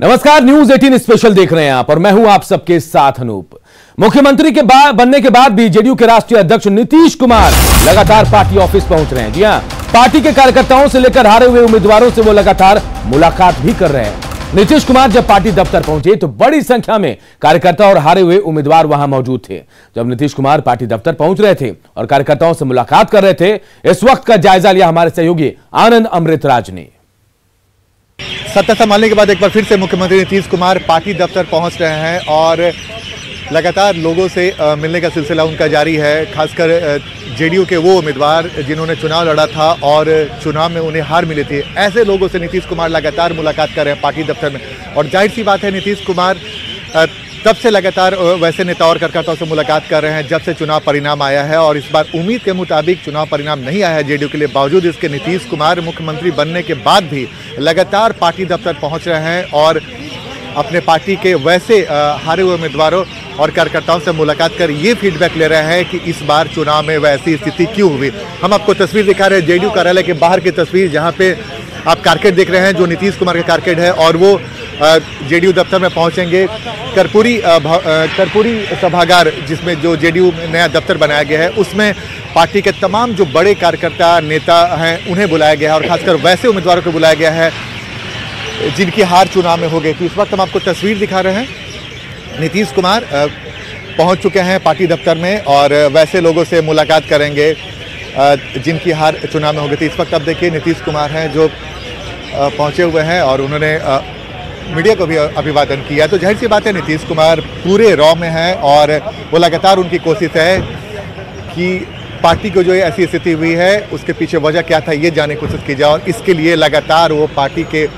नमस्कार, news 18 special देख रहे हैं आप और मैं हूं आप सबके साथ अनूप। मुख्यमंत्री के बनने के बाद भी जेडीयू के राष्ट्रीय अध्यक्ष नीतीश कुमार लगातार पार्टी ऑफिस पहुंच रहे हैं। जी हां, पार्टी के कार्यकर्ताओं से लेकर हारे हुए उम्मीदवारों से वो लगातार मुलाकात भी कर रहे हैं। नीतीश कुमार जब पार्टी दफ्तर पहुंचे तो बड़ी संख्या में कार्यकर्ता और हारे हुए उम्मीदवार वहां मौजूद थे। जब नीतीश कुमार पार्टी दफ्तर पहुंच रहे थे और कार्यकर्ताओं से मुलाकात कर रहे थे, इस वक्त का जायजा लिया हमारे सहयोगी आनंद अमृतराज ने। सत्ता संभालने के बाद एक बार फिर से मुख्यमंत्री नीतीश कुमार पार्टी दफ्तर पहुंच रहे हैं और लगातार लोगों से मिलने का सिलसिला उनका जारी है। खासकर जेडीयू के वो उम्मीदवार जिन्होंने चुनाव लड़ा था और चुनाव में उन्हें हार मिली थी, ऐसे लोगों से नीतीश कुमार लगातार मुलाकात कर रहे हैं पार्टी दफ्तर में। और जाहिर सी बात है, नीतीश कुमार तब से लगातार वैसे नेता और कार्यकर्ताओं से मुलाकात कर रहे हैं जब से चुनाव परिणाम आया है। और इस बार उम्मीद के मुताबिक चुनाव परिणाम नहीं आया है जेडीयू के लिए। बावजूद इसके नीतीश कुमार मुख्यमंत्री बनने के बाद भी लगातार पार्टी दफ्तर पहुंच रहे हैं और अपने पार्टी के वैसे हारे हुए उम्मीदवारों और कार्यकर्ताओं से मुलाकात कर ये फीडबैक ले रहे हैं कि इस बार चुनाव में वैसी स्थिति क्यों हुई। हम आपको तस्वीर दिखा रहे हैं जेडीयू कार्यालय के बाहर की तस्वीर, जहाँ पे आप कारकेड देख रहे हैं जो नीतीश कुमार का कारकेड है और वो जेडीयू दफ्तर में पहुंचेंगे। कर्पूरी सभागार, जिसमें जो जेडीयू नया दफ्तर बनाया गया है, उसमें पार्टी के तमाम जो बड़े कार्यकर्ता नेता हैं उन्हें बुलाया गया है और खासकर वैसे उम्मीदवारों को बुलाया गया है जिनकी हार चुनाव में हो गई। तो इस वक्त हम आपको तस्वीर दिखा रहे हैं, नीतीश कुमार पहुंच चुके हैं पार्टी दफ्तर में और वैसे लोगों से मुलाकात करेंगे जिनकी हार चुनाव में हो गई थी। इस वक्त आप देखिए नीतीश कुमार हैं जो पहुंचे हुए हैं और उन्होंने मीडिया को भी अभिवादन किया। तो जाहिर सी बात है, नीतीश कुमार पूरे रॉ में हैं और वो लगातार उनकी कोशिश है कि पार्टी को जो ऐसी स्थिति हुई है उसके पीछे वजह क्या था ये जानने की कोशिश की जाए। और इसके लिए लगातार वो पार्टी के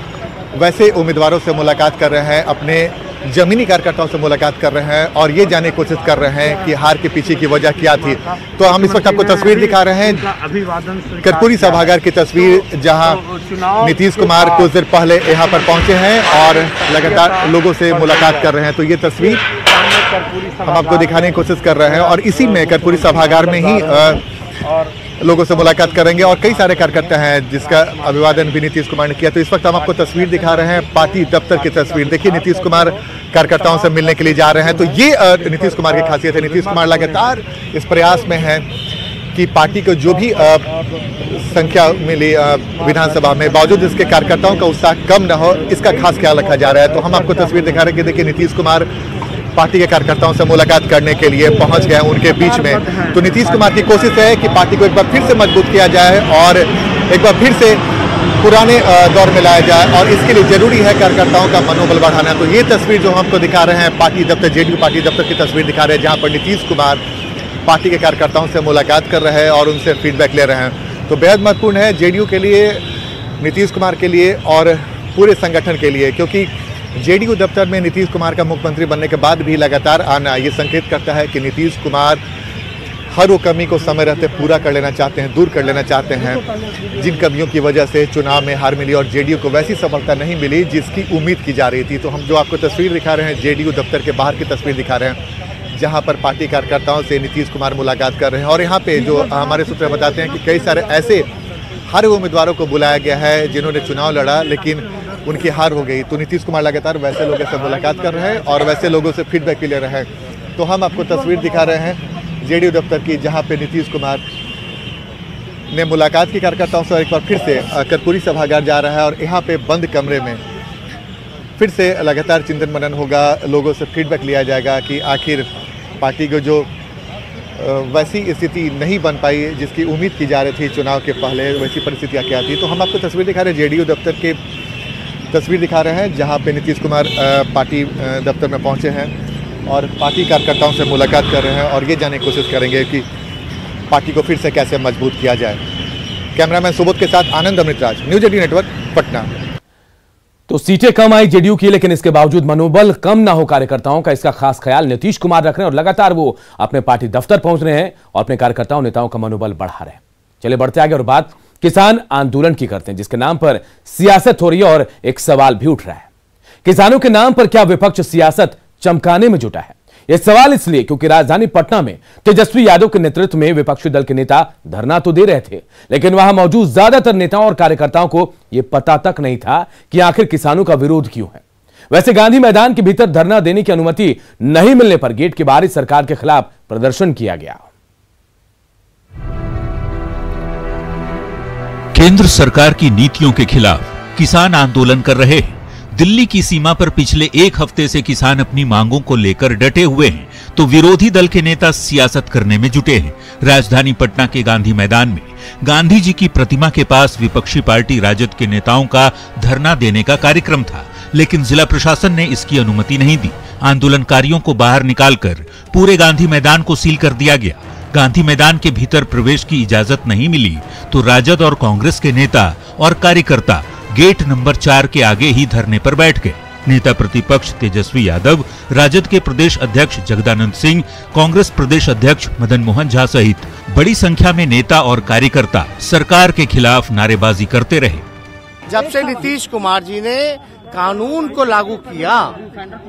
वैसे उम्मीदवारों से मुलाकात कर रहे हैं, अपने जमीनी कार्यकर्ताओं से मुलाकात कर रहे हैं और ये जानने की कोशिश कर रहे हैं कि हार के पीछे की वजह क्या थी। तो हम इस वक्त आपको तस्वीर दिखा रहे हैं, कर्पूरी सभागार की तस्वीर, जहां नीतीश कुमार कुछ देर पहले यहाँ पर पहुंचे हैं और लगातार लोगों से मुलाकात कर रहे हैं। तो ये तस्वीर हम आपको दिखाने की कोशिश कर रहे हैं और इसी में कर्पूरी सभागार में ही लोगों से मुलाकात करेंगे और कई सारे कार्यकर्ता हैं जिसका अभिवादन भी नीतीश कुमार ने किया। तो इस वक्त हम आपको तस्वीर दिखा रहे हैं, पार्टी दफ्तर की तस्वीर। देखिए, नीतीश कुमार कार्यकर्ताओं से मिलने के लिए जा रहे हैं। तो ये नीतीश कुमार की खासियत है। नीतीश कुमार लगातार इस प्रयास में है कि पार्टी को जो भी संख्या मिली विधानसभा में, बावजूद इसके कार्यकर्ताओं का उत्साह कम न हो, इसका खास ख्याल रखा जा रहा है। तो हम आपको तस्वीर दिखा रहे हैं कि देखिए, नीतीश कुमार पार्टी के कार्यकर्ताओं से मुलाकात करने के लिए पहुंच गए उनके बीच में। तो नीतीश कुमार की कोशिश है कि पार्टी को एक बार फिर से मजबूत किया जाए और एक बार फिर से पुराने दौर में लाया जाए और इसके लिए जरूरी है कार्यकर्ताओं का मनोबल बढ़ाना। तो ये तस्वीर जो हम आपको दिखा रहे हैं, पार्टी दफ्तर, जेडीयू पार्टी दफ्तर की तस्वीर दिखा रहे हैं, जहाँ पर नीतीश कुमार पार्टी के कार्यकर्ताओं से मुलाकात कर रहे हैं और उनसे फीडबैक ले रहे हैं। तो बेहद महत्वपूर्ण है जेडीयू के लिए, नीतीश कुमार के लिए और पूरे संगठन के लिए, क्योंकि जेडीयू दफ्तर में नीतीश कुमार का मुख्यमंत्री बनने के बाद भी लगातार आना ये संकेत करता है कि नीतीश कुमार हर वो कमी को समय रहते पूरा कर लेना चाहते हैं, दूर कर लेना चाहते हैं जिन कमियों की वजह से चुनाव में हार मिली और जेडीयू को वैसी सफलता नहीं मिली जिसकी उम्मीद की जा रही थी। तो हम जो आपको तस्वीर दिखा रहे हैं, जेडीयू दफ्तर के बाहर की तस्वीर दिखा रहे हैं, जहाँ पर पार्टी कार्यकर्ताओं से नीतीश कुमार मुलाकात कर रहे हैं। और यहाँ पे जो हमारे सूत्र बताते हैं कि कई सारे ऐसे हारे उम्मीदवारों को बुलाया गया है जिन्होंने चुनाव लड़ा लेकिन उनकी हार हो गई। तो नीतीश कुमार लगातार वैसे लोगों से मुलाकात कर रहे हैं और वैसे लोगों से फीडबैक भी ले रहे हैं। तो हम आपको तस्वीर दिखा रहे हैं जेडीयू दफ्तर की, जहां पे नीतीश कुमार ने मुलाकात की कार्यकर्ताओं से और एक बार फिर से कर्पूरी सभागार जा रहा है और यहाँ पे बंद कमरे में फिर से लगातार चिंतन मनन होगा, लोगों से फीडबैक लिया जाएगा कि आखिर पार्टी को जो वैसी स्थिति नहीं बन पाई जिसकी उम्मीद की जा रही थी चुनाव के पहले, वैसी परिस्थितियाँ क्या थी। तो हम आपको तस्वीर दिखा रहे हैं, जेडीयू दफ्तर के तस्वीर दिखा रहे हैं, जहां पे नीतीश कुमार पार्टी दफ्तर में पहुंचे हैं और पार्टी कार्यकर्ताओं से मुलाकात कर रहे हैं और ये जानने की कोशिश करेंगे कि पार्टी को फिर से कैसे मजबूत किया जाए। कैमरामैन सुबोध के साथ आनंद अमृतराज, न्यूज 18 नेटवर्क, पटना। तो सीटें कम आई जेडीयू की, लेकिन इसके बावजूद मनोबल कम ना हो कार्यकर्ताओं का, इसका खास ख्याल नीतीश कुमार रख रहे हैं और लगातार वो अपने पार्टी दफ्तर पहुंच रहे हैं और अपने कार्यकर्ताओं नेताओं का मनोबल बढ़ा रहे हैं। चलिए बढ़ते आगे और बात किसान आंदोलन की करते हैं, जिसके नाम पर सियासत हो रही है और एक सवाल भी उठ रहा है, किसानों के नाम पर क्या विपक्ष सियासत चमकाने में जुटा है? यह सवाल इसलिए क्योंकि राजधानी पटना में तेजस्वी यादव के नेतृत्व में विपक्षी दल के नेता धरना तो दे रहे थे, लेकिन वहां मौजूद ज्यादातर नेताओं और कार्यकर्ताओं को यह पता तक नहीं था कि आखिर किसानों का विरोध क्यों है। वैसे गांधी मैदान के भीतर धरना देने की अनुमति नहीं मिलने पर गेट के बाहर सरकार के खिलाफ प्रदर्शन किया गया। केंद्र सरकार की नीतियों के खिलाफ किसान आंदोलन कर रहे हैं। दिल्ली की सीमा पर पिछले एक हफ्ते से किसान अपनी मांगों को लेकर डटे हुए हैं, तो विरोधी दल के नेता सियासत करने में जुटे हैं। राजधानी पटना के गांधी मैदान में गांधी जी की प्रतिमा के पास विपक्षी पार्टी राजद के नेताओं का धरना देने का कार्यक्रम था, लेकिन जिला प्रशासन ने इसकी अनुमति नहीं दी। आंदोलनकारियों को बाहर निकालकर पूरे गांधी मैदान को सील कर दिया गया। गांधी मैदान के भीतर प्रवेश की इजाजत नहीं मिली तो राजद और कांग्रेस के नेता और कार्यकर्ता गेट नंबर 4 के आगे ही धरने पर बैठ गए। नेता प्रतिपक्ष तेजस्वी यादव, राजद के प्रदेश अध्यक्ष जगदानंद सिंह, कांग्रेस प्रदेश अध्यक्ष मदन मोहन झा सहित बड़ी संख्या में नेता और कार्यकर्ता सरकार के खिलाफ नारेबाजी करते रहे। जब से नीतीश कुमार जी ने कानून को लागू किया,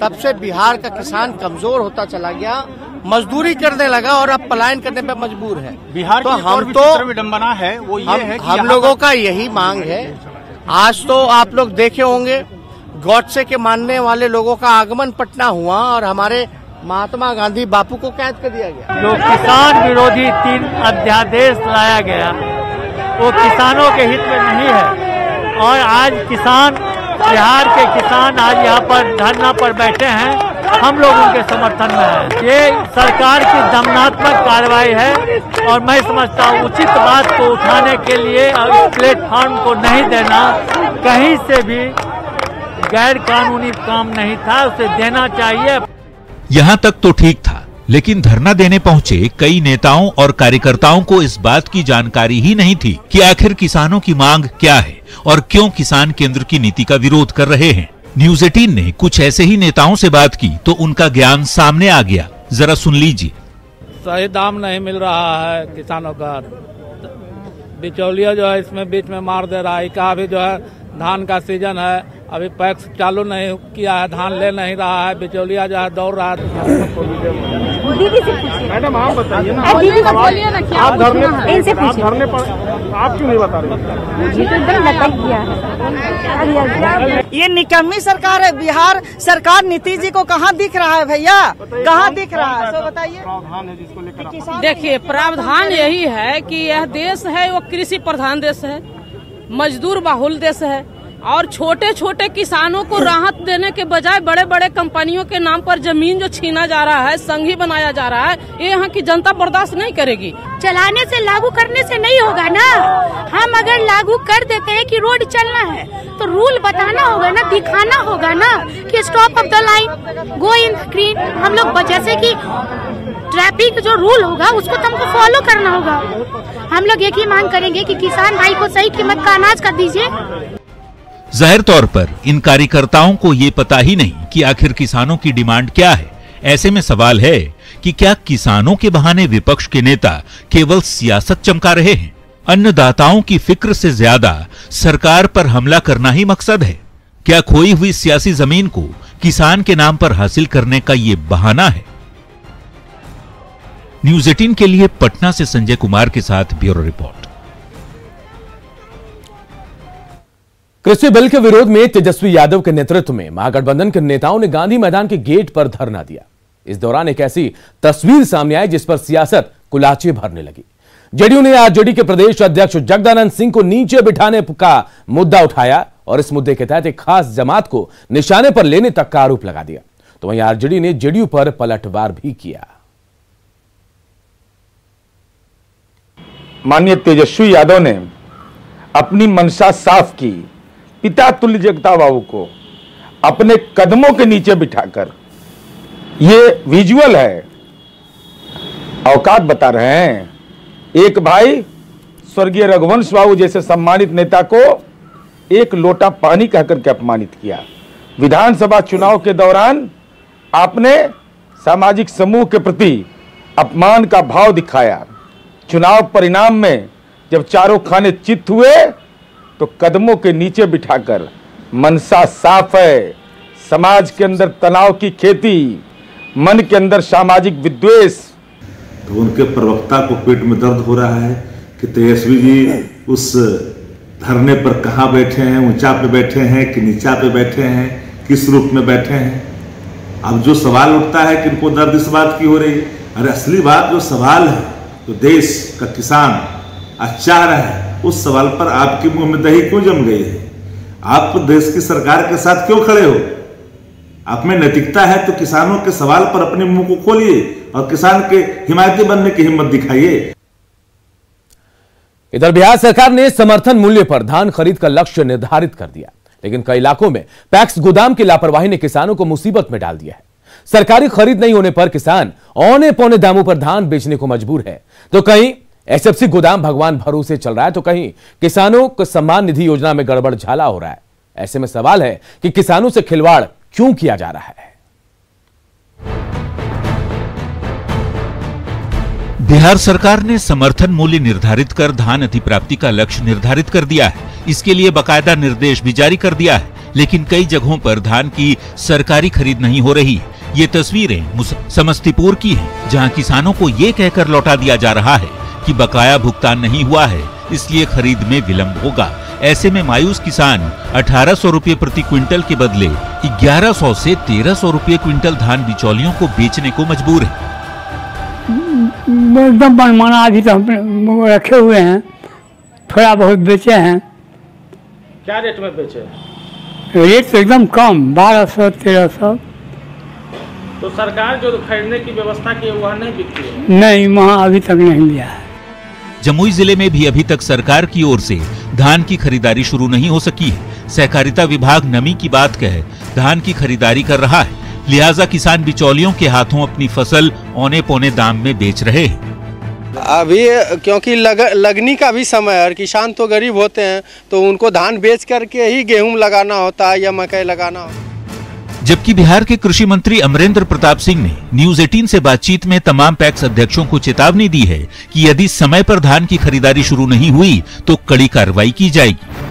तब से बिहार का किसान कमजोर होता चला गया, मजदूरी करने लगा और अब पलायन करने पे मजबूर है। बिहार तो की हम तो विडंबना है वो ये है कि हम लोगों का यही मांग है। आज तो आप लोग देखे होंगे गॉडसे के मानने वाले लोगों का आगमन पटना हुआ और हमारे महात्मा गांधी बापू को कैद कर दिया गया। जो किसान विरोधी 3 अध्यादेश लाया गया वो किसानों के हित में नहीं है और आज किसान, बिहार के किसान आज यहाँ पर धरना पर बैठे हैं। हम लोग उनके समर्थन में हैं। ये सरकार की दमनात्मक कार्रवाई है और मैं समझता हूँ उचित बात को उठाने के लिए इस प्लेटफॉर्म को नहीं देना, कहीं से भी गैर कानूनी काम नहीं था, उसे देना चाहिए। यहाँ तक तो ठीक था, लेकिन धरना देने पहुंचे कई नेताओं और कार्यकर्ताओं को इस बात की जानकारी ही नहीं थी कि आखिर किसानों की मांग क्या है और क्यों किसान केंद्र की नीति का विरोध कर रहे हैं। न्यूज़ 18 ने कुछ ऐसे ही नेताओं से बात की तो उनका ज्ञान सामने आ गया। जरा सुन लीजिए। सही दाम नहीं मिल रहा है किसानों का, बिचौलिया जो है इसमें बीच में मार दे रहा है। का भी जो है धान का सीजन है, अभी पैक्स चालू नहीं किया है, धान ले नहीं रहा है, बिचौलिया जो है दौड़ रहा है। मैडम आप बताइए ना, आप धरने पर आप क्यों नहीं बता रहे? ये निकम्मी सरकार है। बिहार सरकार नीतीश जी को कहाँ दिख रहा है भैया, कहाँ दिख रहा है, तो बताइए। प्रावधान है जिसको लेकर देखिए, प्रावधान यही है कि यह देश है वो कृषि प्रधान देश है, मजदूर बाहुल देश है और छोटे छोटे किसानों को राहत देने के बजाय बड़े बड़े कंपनियों के नाम पर जमीन जो छीना जा रहा है, संघी बनाया जा रहा है, ये यहाँ की जनता बर्दाश्त नहीं करेगी। चलाने से, लागू करने से नहीं होगा ना। हम अगर लागू कर देते हैं कि रोड चलना है तो रूल बताना होगा ना, दिखाना होगा ना कि stop of the line, go in green. हम लोग जैसे कि ट्रैफिक जो रूल होगा उसको तो हमको फॉलो करना होगा। हम लोग एक ही मांग करेंगे कि किसान भाई को सही कीमत का अनाज कर दीजिए। जाहिर तौर पर इन कार्यकर्ताओं को ये पता ही नहीं कि आखिर किसानों की डिमांड क्या है। ऐसे में सवाल है कि क्या किसानों के बहाने विपक्ष के नेता केवल सियासत चमका रहे हैं? अन्नदाताओं की फिक्र से ज्यादा सरकार पर हमला करना ही मकसद है। क्या खोई हुई सियासी जमीन को किसान के नाम पर हासिल करने का ये बहाना है? न्यूज़ 18 के लिए पटना से संजय कुमार के साथ ब्यूरो रिपोर्ट। कृषि बिल के विरोध में तेजस्वी यादव के नेतृत्व में महागठबंधन के नेताओं ने गांधी मैदान के गेट पर धरना दिया। इस दौरान एक ऐसी तस्वीर सामने आई जिस पर सियासत कुलाचे भरने लगी। जेडीयू ने आरजेडी के प्रदेश अध्यक्ष जगदानंद सिंह को नीचे बिठाने का मुद्दा उठाया और इस मुद्दे के तहत एक खास जमात को निशाने पर लेने तक का आरोप लगा दिया। तो वहीं आरजेडी ने जेडीयू पर पलटवार भी किया। माननीय तेजस्वी यादव ने अपनी मंशा साफ की, पिता तुल्य जगता बाबू को अपने कदमों के नीचे बिठाकर, ये विजुअल है, औकात बता रहे हैं। एक भाई स्वर्गीय रघुवंश बाबू जैसे सम्मानित नेता को एक लोटा पानी कहकर के अपमानित किया। विधानसभा चुनाव के दौरान आपने सामाजिक समूह के प्रति अपमान का भाव दिखाया। चुनाव परिणाम में जब चारों खाने चित हुए तो कदमों के नीचे बिठाकर, मनसा साफ है, समाज के अंदर तनाव की खेती, मन के अंदर सामाजिक विद्वेष। तो उनके प्रवक्ता को पेट में दर्द हो रहा है कि तेजस्वी जी उस धरने पर कहाँ बैठे हैं, ऊंचा पे बैठे हैं कि नीचा पे बैठे हैं, किस रूप में बैठे हैं। अब जो सवाल उठता है कि इनको दर्द इस बात की हो रही है, अरे असली बात जो सवाल है, तो देश का किसान आज चाह रहा है, उस सवाल पर आपके मुंह में दही क्यों जम गई है? आप देश की सरकार के साथ क्यों खड़े हो? आप में नैतिकता है तो किसानों के सवाल पर अपने मुंह को खोलिए और किसान के हिमायती बनने की हिम्मत दिखाइए। इधर बिहार सरकार ने समर्थन मूल्य पर धान खरीद का लक्ष्य निर्धारित कर दिया, लेकिन कई इलाकों में पैक्स गोदाम की लापरवाही ने किसानों को मुसीबत में डाल दिया है। सरकारी खरीद नहीं होने पर किसान औने पौने दामों पर धान बेचने को मजबूर है, तो कहीं एसएफसी गोदाम भगवान भरोसे चल रहा है, तो कहीं किसानों को सम्मान निधि योजना में गड़बड़ झाला हो रहा है। ऐसे में सवाल है कि किसानों से खिलवाड़ क्यों किया जा रहा है? बिहार सरकार ने समर्थन मूल्य निर्धारित कर धान अधिप्राप्ति का लक्ष्य निर्धारित कर दिया है। इसके लिए बकायदा निर्देश भी जारी कर दिया है, लेकिन कई जगहों पर धान की सरकारी खरीद नहीं हो रही। ये तस्वीरें समस्तीपुर की हैं, जहां किसानों को ये कहकर लौटा दिया जा रहा है कि बकाया भुगतान नहीं हुआ है, इसलिए खरीद में विलंब होगा। ऐसे में मायूस किसान 1800 रुपये प्रति क्विंटल के बदले 1100 से 1300 रुपये क्विंटल धान बिचौलियों को बेचने को मजबूर है। एकदम मनमाना अभी तो हम रखे हुए हैं, थोड़ा बहुत बेचे हैं। क्या रेट में बेचे? रेट तो एकदम कम, 1200-1300। तो सरकार जो खरीदने की व्यवस्था की है वह नहीं बिकती है? नहीं, वहाँ अभी तक नहीं लिया है। जमुई जिले में भी अभी तक सरकार की ओर से धान की खरीदारी शुरू नहीं हो सकी है। सहकारिता विभाग नमी की बात कह धान की खरीदारी कर रहा है, लिहाजा किसान बिचौलियों के हाथों अपनी फसल औने पौने दाम में बेच रहे हैं। अभी क्योंकि लगनी का भी समय है और किसान तो गरीब होते हैं, तो उनको धान बेच करके ही गेहूं लगाना होता है या मकई लगाना होता है। जबकि बिहार के कृषि मंत्री अमरेंद्र प्रताप सिंह ने न्यूज 18 से बातचीत में तमाम पैक्स अध्यक्षों को चेतावनी दी है कि यदि समय पर धान की खरीदारी शुरू नहीं हुई तो कड़ी कार्रवाई की जाएगी।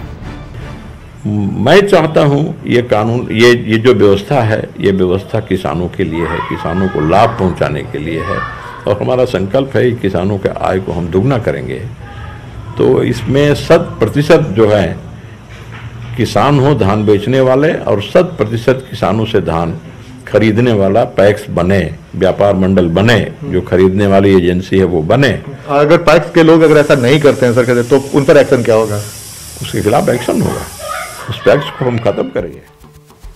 मैं चाहता हूं ये कानून, ये जो व्यवस्था है, ये व्यवस्था किसानों के लिए है, किसानों को लाभ पहुंचाने के लिए है, और हमारा संकल्प है कि किसानों के आय को हम दुगना करेंगे। तो इसमें 100% जो है किसान हो धान बेचने वाले, और 100% किसानों से धान खरीदने वाला पैक्स बने, व्यापार मंडल बने, जो खरीदने वाली एजेंसी है वो बने। अगर पैक्स के लोग अगर ऐसा नहीं करते हैं सर, तो उन पर एक्शन क्या होगा? उसके खिलाफ एक्शन होगा, उस पैक्स को हम खत्म करेंगे।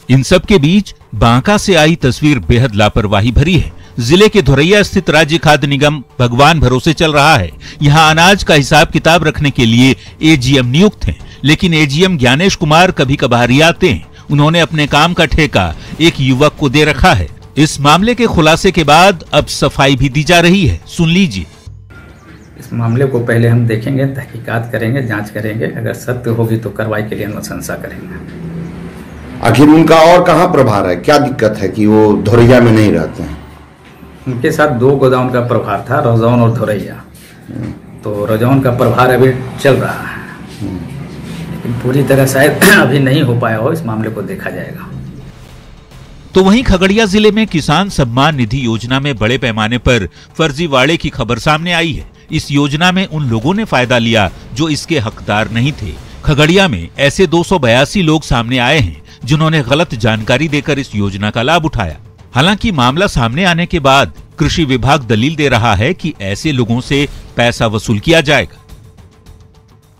इन सब के बीच बांका से आई तस्वीर बेहद लापरवाही भरी है। जिले के धोरैया स्थित राज्य खाद्य निगम भगवान भरोसे चल रहा है। यहाँ अनाज का हिसाब किताब रखने के लिए एजीएम नियुक्त हैं, लेकिन एजीएम ज्ञानेश कुमार कभी कभार ही आते हैं। उन्होंने अपने काम का ठेका एक युवक को दे रखा है। इस मामले के खुलासे के बाद अब सफाई भी दी जा रही है, सुन लीजिए। इस मामले को पहले हम देखेंगे, तहकीकात करेंगे, जांच करेंगे, अगर सत्य होगी तो कार्रवाई के लिए अनुशंसा करेंगे। आखिर उनका और कहाँ प्रभार है? क्या दिक्कत है कि वो धोरैया में नहीं रहते हैं? उनके साथ 2 गोदाम का प्रभार था, रजौन और धोरैया। तो रजौन का प्रभार अभी चल रहा है, लेकिन पूरी तरह शायद अभी नहीं हो पाया हो, इस मामले को देखा जाएगा। तो वहीं खगड़िया जिले में किसान सम्मान निधि योजना में बड़े पैमाने पर फर्जीवाड़े की खबर सामने आई है। इस योजना में उन लोगों ने फायदा लिया जो इसके हकदार नहीं थे। खगड़िया में ऐसे 282 लोग सामने आए हैं जिन्होंने गलत जानकारी देकर इस योजना का लाभ उठाया। हालांकि मामला सामने आने के बाद कृषि विभाग दलील दे रहा है कि ऐसे लोगों से पैसा वसूल किया जाएगा।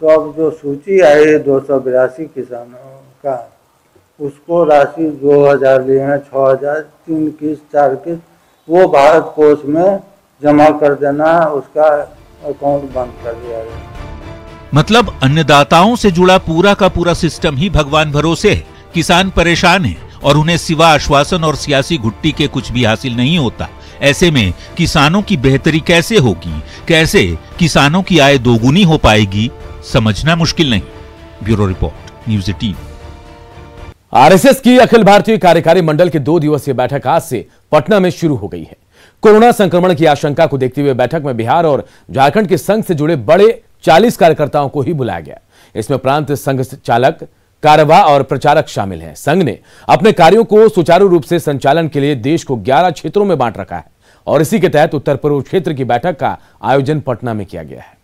तो अब जो सूची आई 282 किसानों का, उसको राशि 2000 लिए हैं, 6000, 3 किस्त, 4 किस्त, वो भारत कोष में जमा कर देना, उसका अकाउंट बंद कर दिया गया। मतलब अन्नदाताओं से जुड़ा पूरा का पूरा सिस्टम ही भगवान भरोसे है। किसान परेशान है और उन्हें सिवा आश्वासन और सियासी घुट्टी के कुछ भी हासिल नहीं होता। ऐसे में किसानों की बेहतरी कैसे होगी, कैसे किसानों की आय दोगुनी हो पाएगी, समझना मुश्किल नहीं। Bureau report, news 18। आरएसएस की अखिल भारतीय कार्यकारी मंडल की 2 दिवसीय बैठक आज से पटना में शुरू हो गई है। कोरोना संक्रमण की आशंका को देखते हुए बैठक में बिहार और झारखंड के संघ से जुड़े बड़े 40 कार्यकर्ताओं को ही बुलाया गया। इसमें प्रांत संघ चालक, कारवा और प्रचारक शामिल हैं। संघ ने अपने कार्यों को सुचारू रूप से संचालन के लिए देश को 11 क्षेत्रों में बांट रखा है और इसी के तहत उत्तर पूर्व क्षेत्र की बैठक का आयोजन पटना में किया गया है।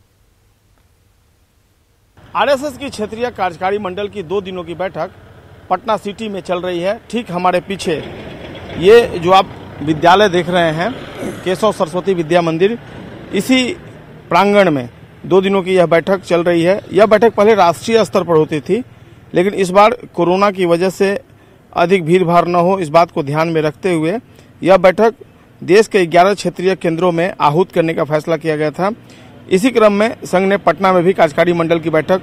आरएसएस की क्षेत्रीय कार्यकारी मंडल की 2 दिनों की बैठक पटना सिटी में चल रही है। ठीक हमारे पीछे ये जो आप विद्यालय देख रहे हैं, केशव सरस्वती विद्या मंदिर, इसी प्रांगण में 2 दिनों की यह बैठक चल रही है। यह बैठक पहले राष्ट्रीय स्तर पर होती थी, लेकिन इस बार कोरोना की वजह से अधिक भीड़ भाड़ न हो, इस बात को ध्यान में रखते हुए यह बैठक देश के 11 क्षेत्रीय केंद्रों में आहूत करने का फैसला किया गया था। इसी क्रम में संघ ने पटना में भी कार्यकारी मंडल की बैठक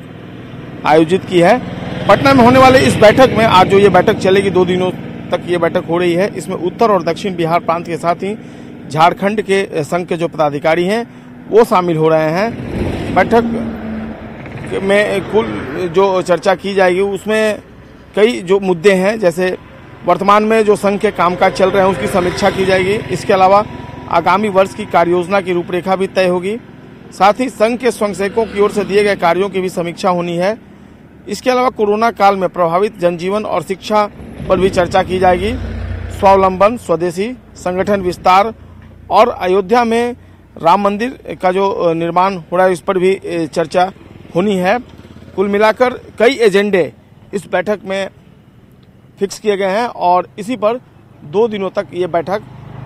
आयोजित की है। पटना में होने वाले इस बैठक में आज जो ये बैठक चलेगी, 2 दिनों तक ये बैठक हो रही है, इसमें उत्तर और दक्षिण बिहार प्रांत के साथ ही झारखंड के संघ के जो पदाधिकारी हैं वो शामिल हो रहे हैं। बैठक में कुल जो चर्चा की जाएगी उसमें कई जो मुद्दे हैं, जैसे वर्तमान में जो संघ के कामकाज चल रहे हैं उसकी समीक्षा की जाएगी। इसके अलावा आगामी वर्ष की कार्ययोजना की रूपरेखा भी तय होगी। साथ ही संघ के स्वयंसेवकों की ओर से दिए गए कार्यों की भी समीक्षा होनी है। इसके अलावा कोरोना काल में प्रभावित जनजीवन और शिक्षा पर भी चर्चा की जाएगी। स्वावलंबन, स्वदेशी, संगठन विस्तार और अयोध्या में राम मंदिर का जो निर्माण हो रहा है इस पर भी चर्चा होनी है। कुल मिलाकर कई एजेंडे इस बैठक में फिक्स किए गए हैं और इसी पर 2 दिनों तक ये बैठक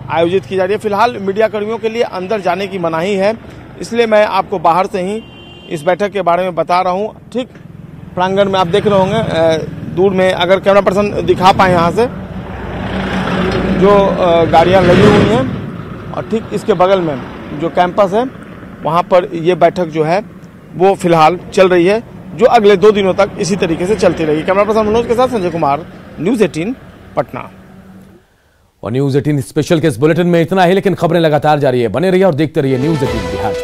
आयोजित की जा रही है। फिलहाल मीडिया कर्मियों के लिए अंदर जाने की मनाही है, इसलिए मैं आपको बाहर से ही इस बैठक के बारे में बता रहा हूँ। ठीक प्रांगण में आप देख रहे होंगे दूर में, अगर कैमरा पर्सन दिखा पाए यहाँ से, जो गाड़ियाँ लगी हुई हैं और ठीक इसके बगल में जो कैंपस है वहाँ पर ये बैठक जो है वो फिलहाल चल रही है, जो अगले 2 दिनों तक इसी तरीके से चलती रहेगी। कैमरा पर्सन मनोज के साथ संजय कुमार, न्यूज़ 18 पटना। और न्यूज़ 18 स्पेशल के इस बुलेटिन में इतना ही, लेकिन खबरें लगातार जारी है। बने रहिए और देखते रहिए न्यूज़ 18 बिहार।